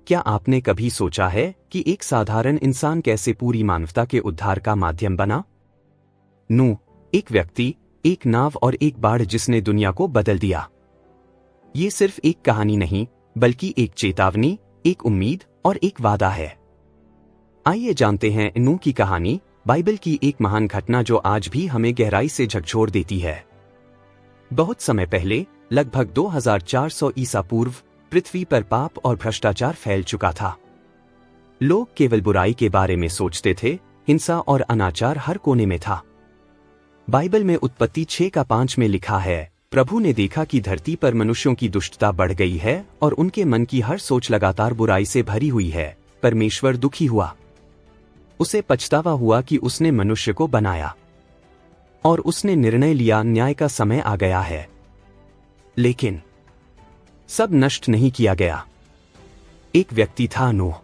क्या आपने कभी सोचा है कि एक साधारण इंसान कैसे पूरी मानवता के उद्धार का माध्यम बना? नूह, एक व्यक्ति, एक नाव और एक बाढ़ जिसने दुनिया को बदल दिया। ये सिर्फ एक कहानी नहीं, बल्कि एक चेतावनी, एक उम्मीद और एक वादा है। आइए जानते हैं नूह की कहानी, बाइबल की एक महान घटना जो आज भी हमें गहराई से झकझोर देती है। बहुत समय पहले, लगभग 2400 ईसा पूर्व, पृथ्वी पर पाप और भ्रष्टाचार फैल चुका था। लोग केवल बुराई के बारे में सोचते थे, हिंसा और अनाचार हर कोने में था। बाइबल में उत्पत्ति 6:5 में लिखा है, प्रभु ने देखा कि धरती पर मनुष्यों की दुष्टता बढ़ गई है और उनके मन की हर सोच लगातार बुराई से भरी हुई है। परमेश्वर दुखी हुआ। उसे पछतावा हुआ कि उसने मनुष्य को बनाया और उसने निर्णय लिया, न्याय का समय आ गया है। लेकिन सब नष्ट नहीं किया गया। एक व्यक्ति था नूह।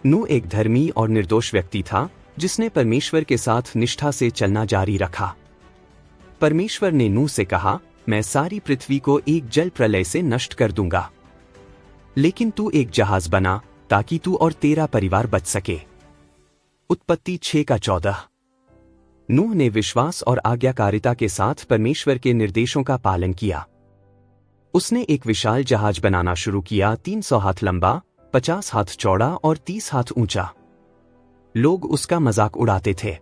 नूह एक धर्मी और निर्दोष व्यक्ति था जिसने परमेश्वर के साथ निष्ठा से चलना जारी रखा। परमेश्वर ने नूह से कहा, मैं सारी पृथ्वी को एक जल प्रलय से नष्ट कर दूंगा, लेकिन तू एक जहाज बना ताकि तू और तेरा परिवार बच सके। उत्पत्ति 6:14। नूह ने विश्वास और आज्ञाकारिता के साथ परमेश्वर के निर्देशों का पालन किया। उसने एक विशाल जहाज बनाना शुरू किया, 300 हाथ लंबा, 50 हाथ चौड़ा और 30 हाथ ऊंचा। लोग उसका मजाक उड़ाते थे।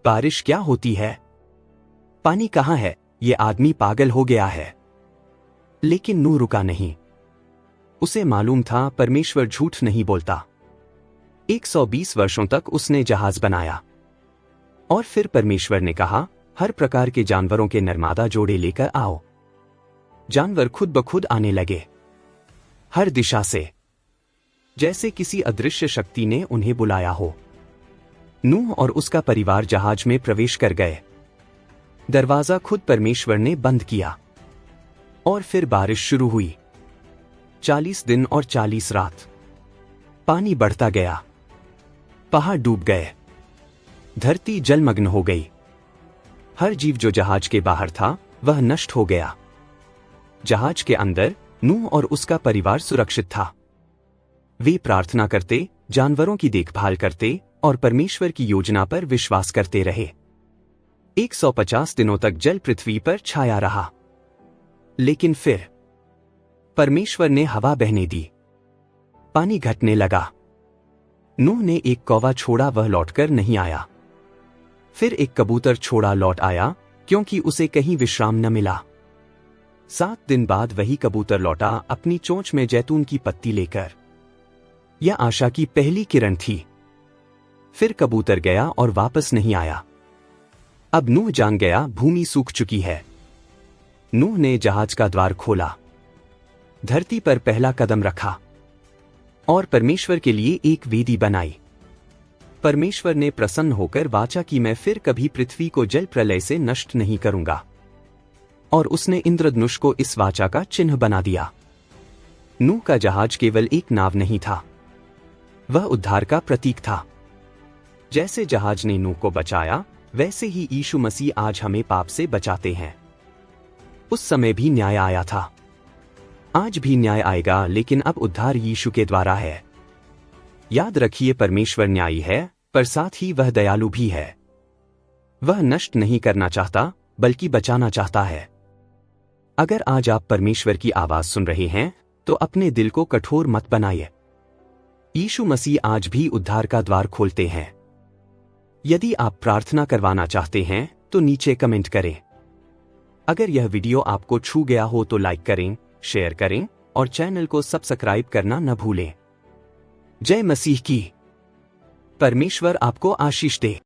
बारिश क्या होती है? पानी कहां है? ये आदमी पागल हो गया है। लेकिन नूह रुका नहीं। उसे मालूम था परमेश्वर झूठ नहीं बोलता। 120 वर्षों तक उसने जहाज बनाया और फिर परमेश्वर ने कहा, हर प्रकार के जानवरों के नरमादा जोड़े लेकर आओ। जानवर खुद ब खुद आने लगे, हर दिशा से, जैसे किसी अदृश्य शक्ति ने उन्हें बुलाया हो। नूह और उसका परिवार जहाज में प्रवेश कर गए। दरवाजा खुद परमेश्वर ने बंद किया और फिर बारिश शुरू हुई। 40 दिन और 40 रात। पानी बढ़ता गया, पहाड़ डूब गए, धरती जलमग्न हो गई। हर जीव जो जहाज के बाहर था वह नष्ट हो गया। जहाज के अंदर नूह और उसका परिवार सुरक्षित था। वे प्रार्थना करते, जानवरों की देखभाल करते और परमेश्वर की योजना पर विश्वास करते रहे। 150 दिनों तक जल पृथ्वी पर छाया रहा। लेकिन फिर परमेश्वर ने हवा बहने दी। पानी घटने लगा। नूह ने एक कौवा छोड़ा, वह लौटकर नहीं आया। फिर एक कबूतर छोड़ा, लौट आया क्योंकि उसे कहीं विश्राम न मिला। 7 दिन बाद वही कबूतर लौटा, अपनी चोंच में जैतून की पत्ती लेकर। यह आशा की पहली किरण थी। फिर कबूतर गया और वापस नहीं आया। अब नूह जान गया, भूमि सूख चुकी है। नूह ने जहाज का द्वार खोला, धरती पर पहला कदम रखा और परमेश्वर के लिए एक वेदी बनाई। परमेश्वर ने प्रसन्न होकर वाचा कि मैं फिर कभी पृथ्वी को जल प्रलय से नष्ट नहीं करूंगा, और उसने इंद्रधनुष को इस वाचा का चिन्ह बना दिया। नूह का जहाज केवल एक नाव नहीं था, वह उद्धार का प्रतीक था। जैसे जहाज ने नूह को बचाया, वैसे ही यीशु मसीह आज हमें पाप से बचाते हैं। उस समय भी न्याय आया था, आज भी न्याय आएगा, लेकिन अब उद्धार यीशु के द्वारा है। याद रखिए, परमेश्वर न्यायी है, पर साथ ही वह दयालु भी है। वह नष्ट नहीं करना चाहता, बल्कि बचाना चाहता है। अगर आज आप परमेश्वर की आवाज सुन रहे हैं, तो अपने दिल को कठोर मत बनाइए। यीशु मसीह आज भी उद्धार का द्वार खोलते हैं। यदि आप प्रार्थना करवाना चाहते हैं तो नीचे कमेंट करें। अगर यह वीडियो आपको छू गया हो तो लाइक करें, शेयर करें और चैनल को सब्सक्राइब करना न भूलें। जय मसीह की। परमेश्वर आपको आशीष दे।